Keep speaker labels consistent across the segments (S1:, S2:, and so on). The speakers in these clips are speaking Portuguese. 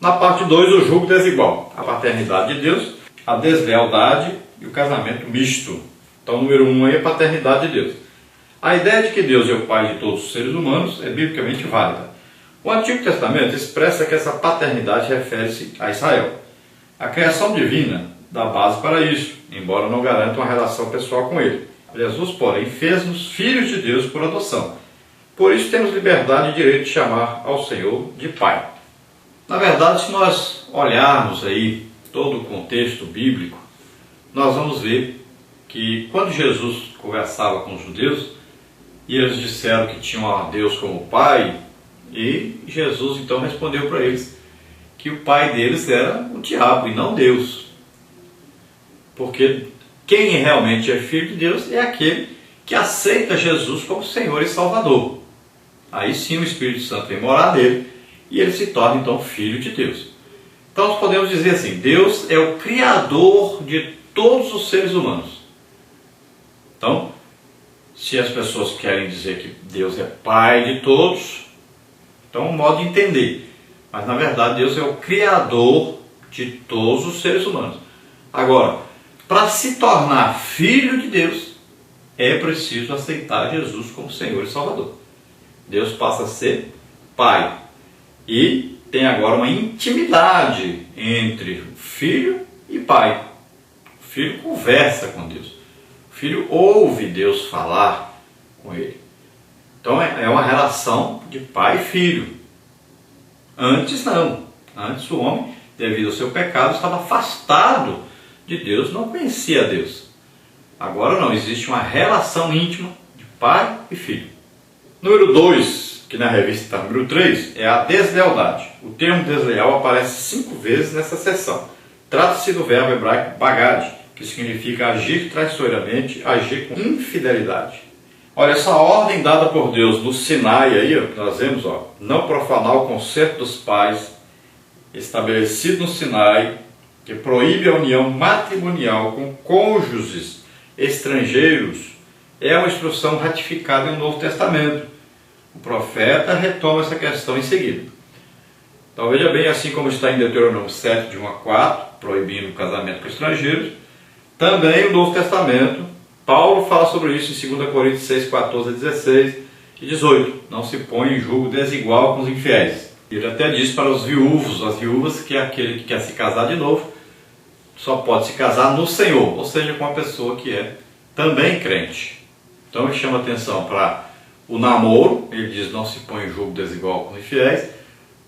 S1: Na parte 2, o julgo desigual, a paternidade de Deus, a deslealdade e o casamento misto. Então, número 1 aí é a paternidade de Deus. A ideia de que Deus é o pai de todos os seres humanos é biblicamente válida. O Antigo Testamento expressa que essa paternidade refere-se a Israel. A criação divina dá base para isso, embora não garanta uma relação pessoal com ele. Jesus, porém, fez-nos filhos de Deus por adoção. Por isso temos liberdade e direito de chamar ao Senhor de Pai. Na verdade, se nós olharmos aí todo o contexto bíblico, nós vamos ver que quando Jesus conversava com os judeus, e eles disseram que tinham a Deus como Pai, e Jesus então respondeu para eles que o pai deles era o diabo e não Deus. Porque quem realmente é filho de Deus é aquele que aceita Jesus como Senhor e Salvador. Aí sim o Espírito Santo vem morar nele e ele se torna então filho de Deus. Então nós podemos dizer assim, Deus é o Criador de todos os seres humanos. Então, se as pessoas querem dizer que Deus é Pai de todos, então é um modo de entender. Mas na verdade Deus é o Criador de todos os seres humanos. Agora, para se tornar filho de Deus, é preciso aceitar Jesus como Senhor e Salvador. Deus passa a ser Pai. E tem agora uma intimidade entre o filho e pai. O filho conversa com Deus. O filho ouve Deus falar com ele. Então é uma relação de pai e filho. Antes não. Antes o homem, devido ao seu pecado, estava afastado de Deus, não conhecia Deus. Agora não, existe uma relação íntima de pai e filho. Número 2, que na revista está número 3, é a deslealdade. O termo desleal aparece 5 vezes nessa seção. Trata-se do verbo hebraico bagad, que significa agir traiçoeiramente, agir com infidelidade. Olha, essa ordem dada por Deus no Sinai, aí, ó, nós vemos, ó, não profanar o concerto dos pais, estabelecido no Sinai, que proíbe a união matrimonial com cônjuges estrangeiros, é uma instrução ratificada no Novo Testamento. O profeta retoma essa questão em seguida. Então veja bem, assim como está em Deuteronômio 7, de 1 a 4, proibindo o casamento com estrangeiros, também o Novo Testamento, Paulo fala sobre isso em 2 Coríntios 6, 14 a 16 e 18. Não se põe em julgo desigual com os infiéis. Ele até diz para os viúvos, as viúvas, que é aquele que quer se casar de novo, só pode se casar no Senhor, ou seja, com uma pessoa que é também crente. Então ele chama atenção para o namoro, ele diz não se põe em julgo desigual com os infiéis,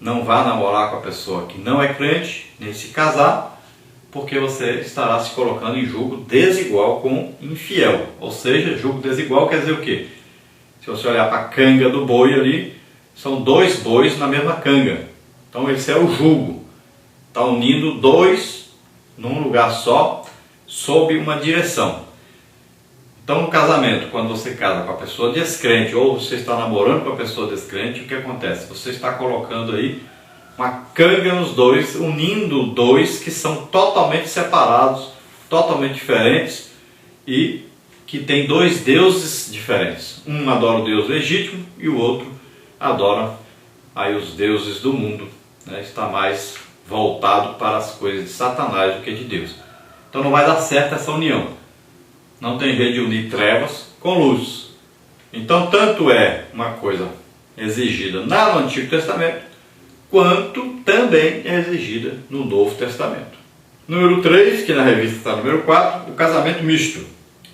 S1: não vá namorar com a pessoa que não é crente, nem se casar, porque você estará se colocando em julgo desigual com infiel. Ou seja, julgo desigual quer dizer o quê? Se você olhar para a canga do boi ali, são 2 bois na mesma canga. Então esse é o julgo. Está unindo 2 num lugar só, sob uma direção. Então no casamento, quando você casa com a pessoa descrente, ou você está namorando com a pessoa descrente, o que acontece? Você está colocando aí uma canga nos 2, unindo 2 que são totalmente separados, totalmente diferentes e que tem 2 deuses diferentes. Um adora o Deus legítimo e o outro adora aí os deuses do mundo, né? Está mais voltado para as coisas de Satanás do que de Deus. Então não vai dar certo essa união. Não tem jeito de unir trevas com luz. Então tanto é uma coisa exigida no Antigo Testamento, quanto também é exigida no Novo Testamento. Número 3, que na revista está número 4, o casamento misto.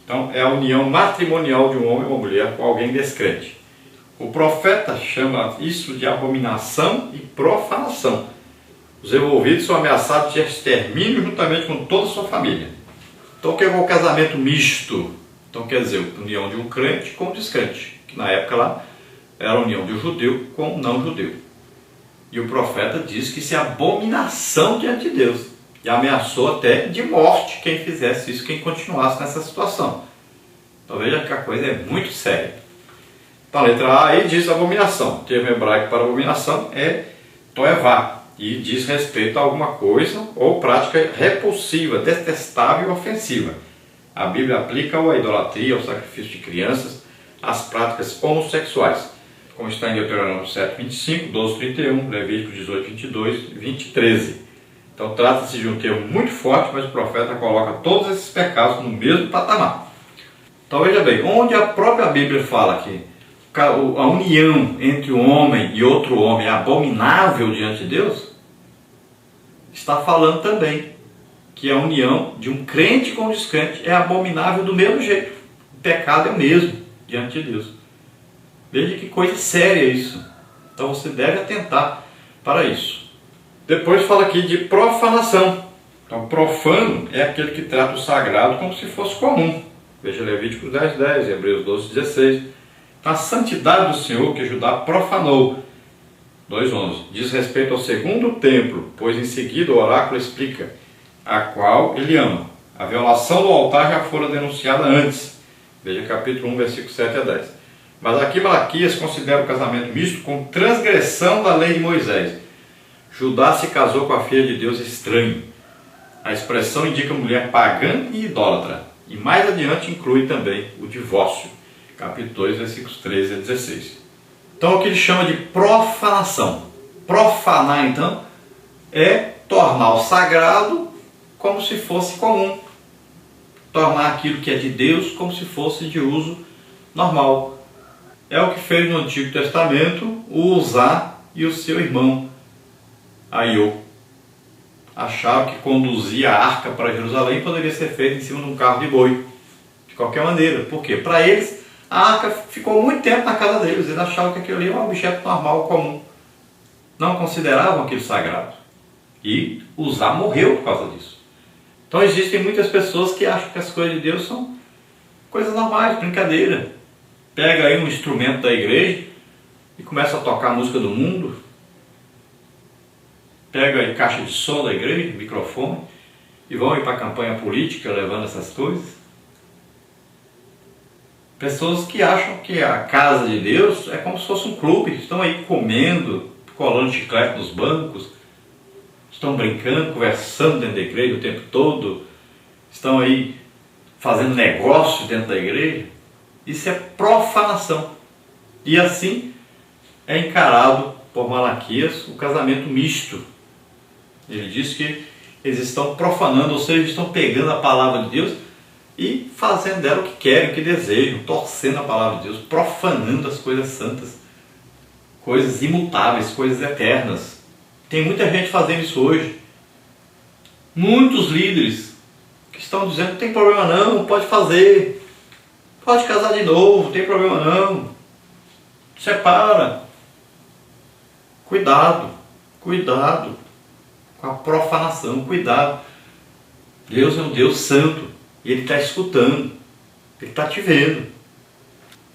S1: Então é a união matrimonial de um homem ou uma mulher com alguém descrente. O profeta chama isso de abominação e profanação. Os envolvidos são ameaçados de extermínio juntamente com toda a sua família. Então o que é o casamento misto? Então quer dizer, a união de um crente com um descrente, que na época lá era a união de um judeu com um não judeu. E o profeta diz que isso é abominação diante de Deus. E ameaçou até de morte quem fizesse isso, quem continuasse nessa situação. Então veja que a coisa é muito séria. Então a letra A aí diz abominação. O termo hebraico para abominação é toevá. E diz respeito a alguma coisa ou prática repulsiva, detestável e ofensiva. A Bíblia aplica-o à idolatria, ao sacrifício de crianças, às práticas homossexuais. como está em Deuteronômio 7, 25, 12, 31, Levítico 18, 22, 20, 13. Então trata-se de um termo muito forte, mas o profeta coloca todos esses pecados no mesmo patamar. Então veja bem, onde a própria Bíblia fala que a união entre um homem e outro homem é abominável diante de Deus, está falando também que a união de um crente com um descrente é abominável do mesmo jeito. O pecado é o mesmo diante de Deus. Veja que coisa séria isso. Então você deve atentar para isso. Depois fala aqui de profanação. Então profano é aquele que trata o sagrado como se fosse comum. Veja Levítico 10, 10, Hebreus 12, 16. Então a santidade do Senhor que Judá profanou. 2,11. Diz respeito ao segundo templo, pois em seguida o oráculo explica a qual ele ama. A violação do altar já fora denunciada antes. Veja capítulo 1, versículo 7 a 10. Mas aqui Malaquias considera o casamento misto como transgressão da lei de Moisés. Judá se casou com a filha de Deus estranho. A expressão indica mulher pagã e idólatra. E mais adiante inclui também o divórcio. Capítulo 2, versículos 13 a 16. Então o que ele chama de profanação. Profanar, então, é tornar o sagrado como se fosse comum. Tornar aquilo que é de Deus como se fosse de uso normal. É o que fez no Antigo Testamento o Uzá e o seu irmão Aiô. Acharam que conduzir a arca para Jerusalém poderia ser feito em cima de um carro de boi. De qualquer maneira. Por quê? Para eles, a arca ficou muito tempo na casa deles. Eles achavam que aquilo ali era um objeto normal, comum. Não consideravam aquilo sagrado. E Uzá morreu por causa disso. Então existem muitas pessoas que acham que as coisas de Deus são coisas normais, brincadeira. Pega aí um instrumento da igreja e começa a tocar a música do mundo. Pega aí caixa de som da igreja, microfone, e vão ir para a campanha política levando essas coisas. Pessoas que acham que a casa de Deus é como se fosse um clube. Estão aí comendo, colando chiclete nos bancos, estão brincando, conversando dentro da igreja o tempo todo, estão aí fazendo negócio dentro da igreja. Isso é profanação. E assim é encarado por Malaquias o casamento misto. Ele diz que eles estão profanando, ou seja, estão pegando a palavra de Deus e fazendo dela o que querem, o que desejam, torcendo a palavra de Deus, profanando as coisas santas, coisas imutáveis, coisas eternas. Tem muita gente fazendo isso hoje. Muitos líderes que estão dizendo que não tem problema não, pode fazer, pode casar de novo, não tem problema não, separa. Cuidado, cuidado com a profanação, cuidado. Deus é um Deus santo e Ele está escutando, Ele está te vendo.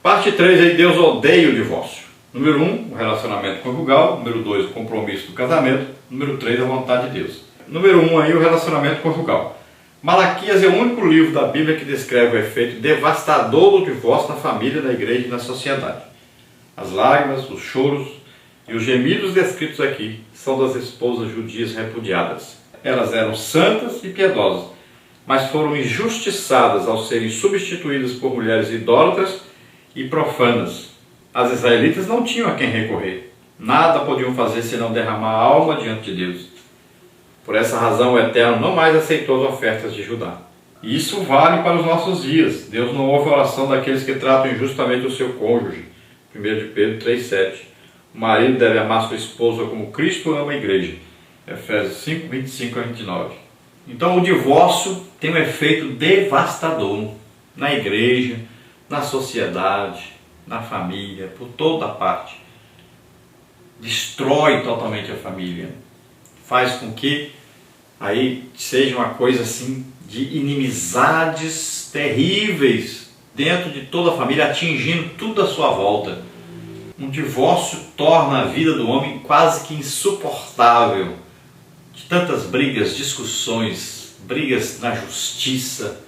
S1: Parte 3 aí, Deus odeia o divórcio. Número 1, o relacionamento conjugal. Número 2, o compromisso do casamento. Número 3, a vontade de Deus. Número 1 aí, o relacionamento conjugal. Malaquias é o único livro da Bíblia que descreve o efeito devastador do divórcio na família, na igreja e na sociedade. As lágrimas, os choros e os gemidos descritos aqui são das esposas judias repudiadas. Elas eram santas e piedosas, mas foram injustiçadas ao serem substituídas por mulheres idólatras e profanas. As israelitas não tinham a quem recorrer. Nada podiam fazer senão derramar a alma diante de Deus. Por essa razão o Eterno não mais aceitou as ofertas de Judá. E isso vale para os nossos dias. Deus não ouve a oração daqueles que tratam injustamente o seu cônjuge. 1 de Pedro 3,7. O marido deve amar sua esposa como Cristo ama a igreja. Efésios 5, 25 a 29. Então o divórcio tem um efeito devastador na igreja, na sociedade, na família, por toda parte. Destrói totalmente a família. Faz com que aí seja uma coisa assim de inimizades terríveis dentro de toda a família, atingindo tudo à sua volta. Um divórcio torna a vida do homem quase que insuportável. De tantas brigas, discussões, brigas na justiça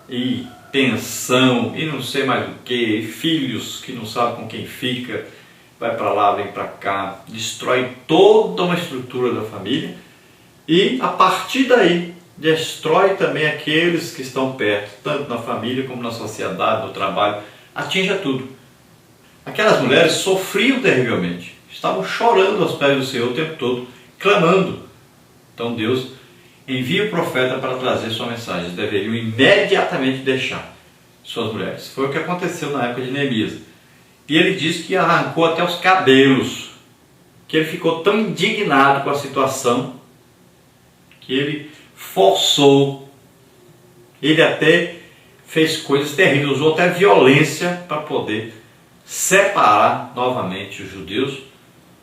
S1: e pensão e não sei mais o que, filhos que não sabem com quem fica, vai para lá, vem para cá, destrói toda uma estrutura da família e a partir daí destrói também aqueles que estão perto, tanto na família como na sociedade, no trabalho, atinge a tudo. Aquelas mulheres sofriam terrivelmente, estavam chorando aos pés do Senhor o tempo todo, clamando. Então Deus envia o profeta para trazer sua mensagem. Eles deveriam imediatamente deixar suas mulheres. Foi o que aconteceu na época de Neemias. E ele diz que arrancou até os cabelos, que ele ficou tão indignado com a situação, que ele forçou, ele até fez coisas terríveis, usou até violência para poder separar novamente os judeus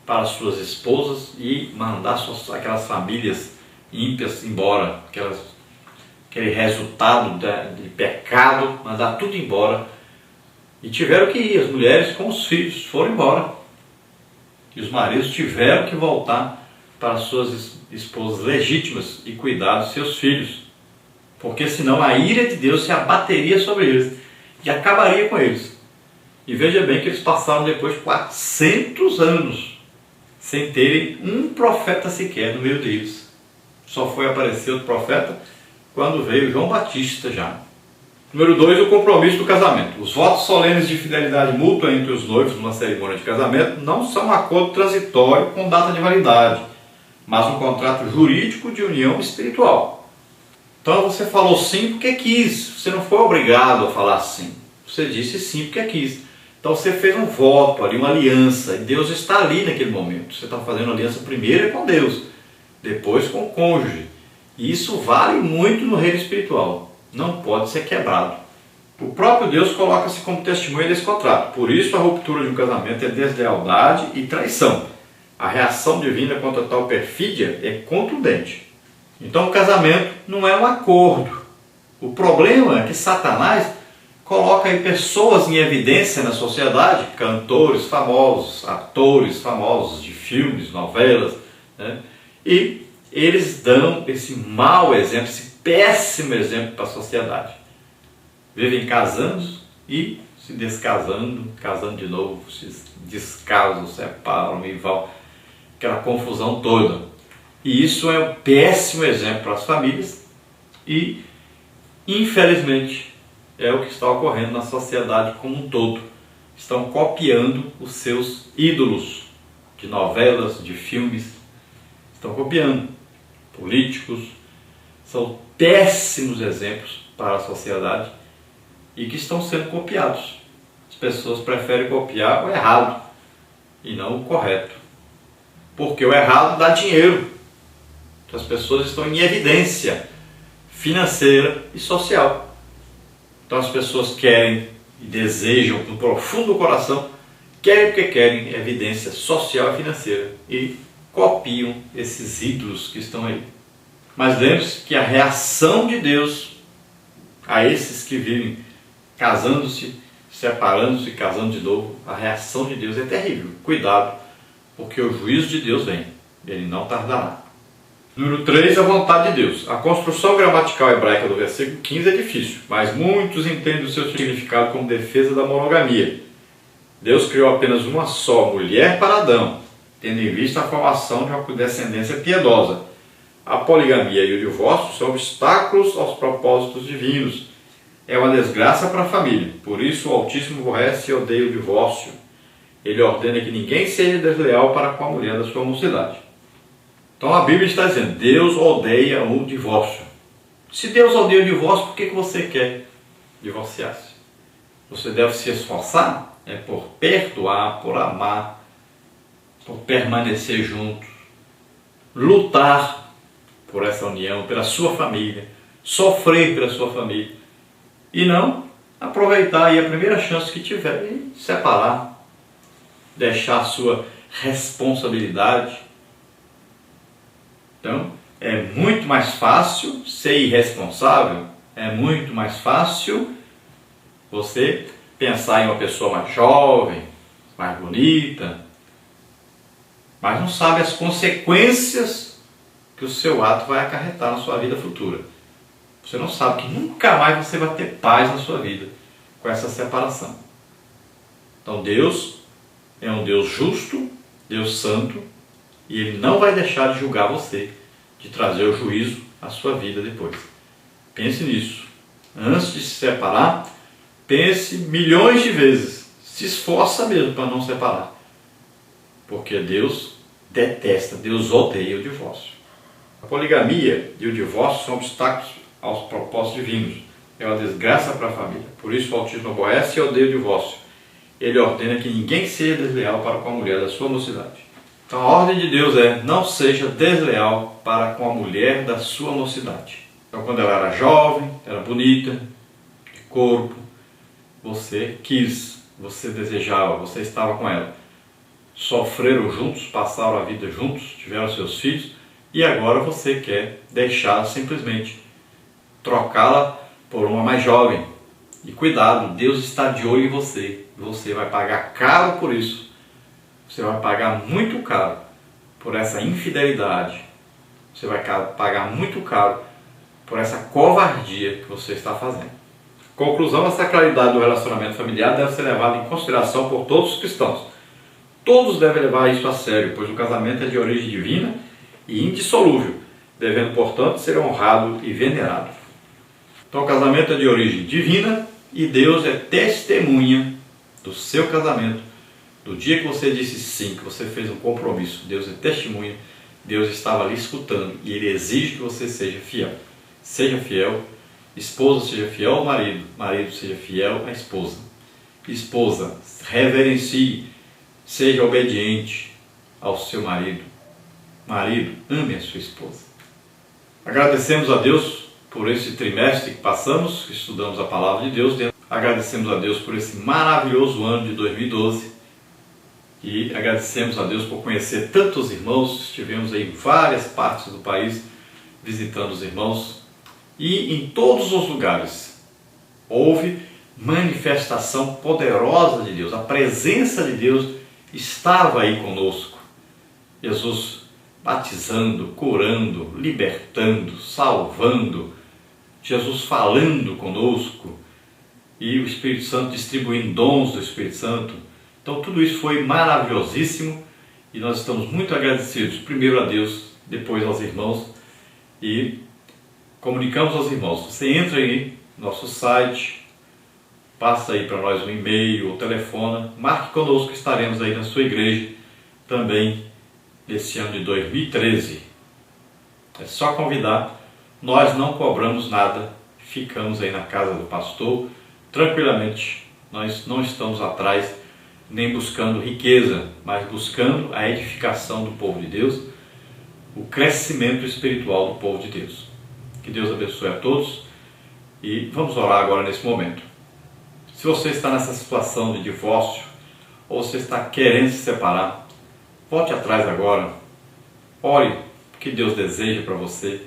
S1: para suas esposas e mandar aquelas famílias ímpias embora, aquele resultado de pecado, mandar tudo embora. E tiveram que ir, as mulheres com os filhos foram embora. E os maridos tiveram que voltar para suas esposas legítimas e cuidar dos seus filhos. Porque senão a ira de Deus se abateria sobre eles e acabaria com eles. E veja bem que eles passaram depois 400 anos sem terem um profeta sequer no meio deles. Só foi aparecer o profeta quando veio João Batista já. Número 2, o compromisso do casamento. Os votos solenes de fidelidade mútua entre os noivos numa cerimônia de casamento não são um acordo transitório com data de validade, mas um contrato jurídico de união espiritual. Então você falou sim porque quis, você não foi obrigado a falar sim. Você disse sim porque quis. Então você fez um voto ali, uma aliança, e Deus está ali naquele momento. Você está fazendo aliança primeiro com Deus, depois com o cônjuge. E isso vale muito no reino espiritual. Não pode ser quebrado. O próprio Deus coloca-se como testemunha desse contrato. Por isso a ruptura de um casamento é deslealdade e traição. A reação divina contra tal perfídia é contundente. Então o casamento não é um acordo. O problema é que Satanás coloca aí pessoas em evidência na sociedade, cantores famosos, atores famosos de filmes, novelas, né? E eles dão esse mau exemplo, esse péssimo exemplo para a sociedade. Vivem casando e se descasando, casando de novo, se descasam, separam e vão. Aquela confusão toda. E isso é um péssimo exemplo para as famílias e, infelizmente, é o que está ocorrendo na sociedade como um todo. Estão copiando os seus ídolos de novelas, de filmes. Estão copiando. Políticos. São péssimos exemplos para a sociedade e que estão sendo copiados. As pessoas preferem copiar o errado e não o correto. Porque o errado dá dinheiro. As pessoas estão em evidência financeira e social. Então as pessoas querem e desejam no profundo do coração, querem porque querem evidência social e financeira e copiam esses ídolos que estão aí. Mas lembre-se que a reação de Deus a esses que vivem casando-se, separando-se e casando de novo, a reação de Deus é terrível. Cuidado, porque o juízo de Deus vem, ele não tardará. Número 3, a vontade de Deus. A construção gramatical hebraica do versículo 15 é difícil, mas muitos entendem o seu significado como defesa da monogamia. Deus criou apenas uma só mulher para Adão, tendo em vista a formação de uma descendência piedosa. A poligamia e o divórcio são obstáculos aos propósitos divinos. É uma desgraça para a família. Por isso o Altíssimo aborrece e odeia o divórcio. Ele ordena que ninguém seja desleal para com a mulher da sua mocidade. Então a Bíblia está dizendo, Deus odeia o divórcio. Se Deus odeia o divórcio, por que você quer divorciar-se? Você deve se esforçar por perdoar, por amar, por permanecer juntos, lutar por essa união, pela sua família, sofrer pela sua família, e não aproveitar aí a primeira chance que tiver e separar, deixar a sua responsabilidade. Então, é muito mais fácil ser irresponsável, é muito mais fácil você pensar em uma pessoa mais jovem, mais bonita, mas não sabe as consequências que o seu ato vai acarretar na sua vida futura. Você não sabe que nunca mais você vai ter paz na sua vida com essa separação. Então Deus é um Deus justo, Deus santo, e Ele não vai deixar de julgar você, de trazer o juízo à sua vida depois. Pense nisso. Antes de se separar, pense milhões de vezes se esforça mesmo para não separar. Porque Deus detesta, Deus odeia o divórcio. A poligamia e o divórcio são obstáculos aos propósitos divinos. É uma desgraça para a família. Por isso o Altíssimo aborrece e odeia o divórcio. Ele ordena que ninguém seja desleal para com a mulher da sua mocidade. Então a ordem de Deus é: não seja desleal para com a mulher da sua mocidade. Então quando ela era jovem, era bonita, de corpo, você quis, você desejava, você estava com ela. Sofreram juntos, passaram a vida juntos, tiveram seus filhos, e agora você quer deixá-la simplesmente, trocá-la por uma mais jovem. E cuidado, Deus está de olho em você. Você vai pagar caro por isso. Você vai pagar muito caro por essa infidelidade. Você vai pagar muito caro por essa covardia que você está fazendo. Conclusão: a sacralidade do relacionamento familiar deve ser levada em consideração por todos os cristãos. Todos devem levar isso a sério, pois o casamento é de origem divina e indissolúvel, devendo, portanto, ser honrado e venerado. Então o casamento é de origem divina e Deus é testemunha do seu casamento. Do dia que você disse sim, que você fez um compromisso, Deus é testemunha, Deus estava ali escutando e Ele exige que você seja fiel. Seja fiel, esposa seja fiel ao marido, marido seja fiel à esposa. Esposa, reverencie, seja obediente ao seu marido. Marido, ame a sua esposa. Agradecemos a Deus por esse trimestre que passamos, que estudamos a Palavra de Deus. Agradecemos a Deus por esse maravilhoso ano de 2012. E agradecemos a Deus por conhecer tantos irmãos. Estivemos aí em várias partes do país visitando os irmãos. E em todos os lugares houve manifestação poderosa de Deus. A presença de Deus estava aí conosco. Jesus batizando, curando, libertando, salvando. Jesus falando conosco. E o Espírito Santo distribuindo dons do Espírito Santo. Então tudo isso foi maravilhosíssimo e nós estamos muito agradecidos, primeiro a Deus, depois aos irmãos, e comunicamos aos irmãos. Você entra aí no nosso site, passa aí para nós um e-mail ou telefona, marque conosco que estaremos aí na sua igreja também nesse ano de 2013. É só convidar, nós não cobramos nada, ficamos aí na casa do pastor tranquilamente, nós não estamos atrás nem buscando riqueza, mas buscando a edificação do povo de Deus, o crescimento espiritual do povo de Deus. Que Deus abençoe a todos e vamos orar agora nesse momento. Se você está nessa situação de divórcio ou você está querendo se separar, volte atrás agora, ore o que Deus deseja para você,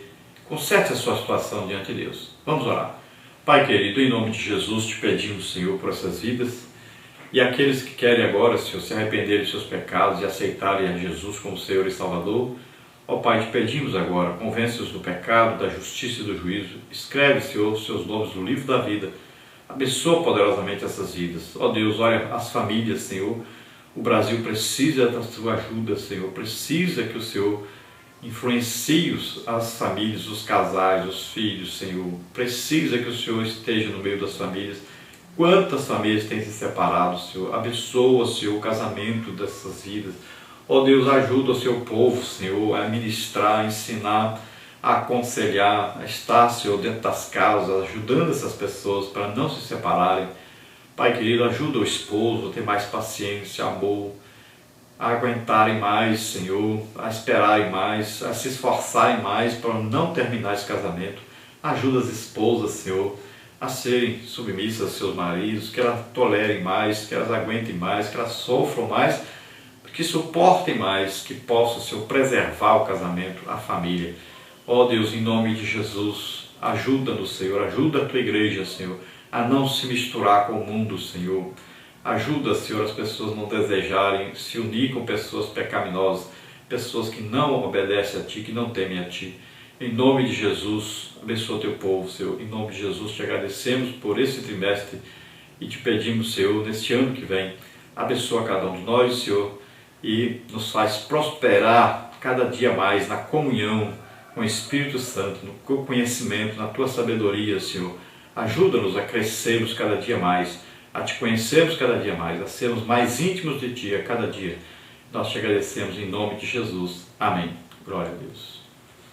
S1: conserte a sua situação diante de Deus. Vamos orar. Pai querido, em nome de Jesus te pedimos, Senhor, por essas vidas. E aqueles que querem agora, Senhor, se arrependerem de seus pecados e aceitarem a Jesus como Senhor e Salvador, ó Pai, te pedimos agora, convence-os do pecado, da justiça e do juízo, escreve, Senhor, os seus nomes no livro da vida, abençoa poderosamente essas vidas. Ó Deus, olha as famílias, Senhor, o Brasil precisa da sua ajuda, Senhor, precisa que o Senhor influencie as famílias, os casais, os filhos, Senhor, precisa que o Senhor esteja no meio das famílias. Quantas famílias têm se separado, Senhor? Abençoa, Senhor, o casamento dessas vidas. Ó Deus, ajuda o seu povo, Senhor, a ministrar, a ensinar, a aconselhar, a estar, Senhor, dentro das casas, ajudando essas pessoas para não se separarem. Pai querido, ajuda o esposo a ter mais paciência, amor, a aguentarem mais, Senhor, a esperarem mais, a se esforçarem mais para não terminar esse casamento. Ajuda as esposas, Senhor, a serem submissas aos seus maridos, que elas tolerem mais, que elas aguentem mais, que elas sofram mais, que suportem mais, que possam, Senhor, preservar o casamento, a família. Ó Deus, em nome de Jesus, ajuda-nos, Senhor, ajuda a tua igreja, Senhor, a não se misturar com o mundo, Senhor. Ajuda, Senhor, as pessoas não desejarem se unir com pessoas pecaminosas, pessoas que não obedecem a Ti, que não temem a Ti. Em nome de Jesus, abençoa teu povo, Senhor. Em nome de Jesus, te agradecemos por esse trimestre e te pedimos, Senhor, neste ano que vem, abençoa cada um de nós, Senhor, e nos faz prosperar cada dia mais na comunhão com o Espírito Santo, no conhecimento, na tua sabedoria, Senhor. Ajuda-nos a crescermos cada dia mais, a Te conhecermos cada dia mais, a sermos mais íntimos de Ti a cada dia. Nós Te agradecemos em nome de Jesus. Amém. Glória a Deus.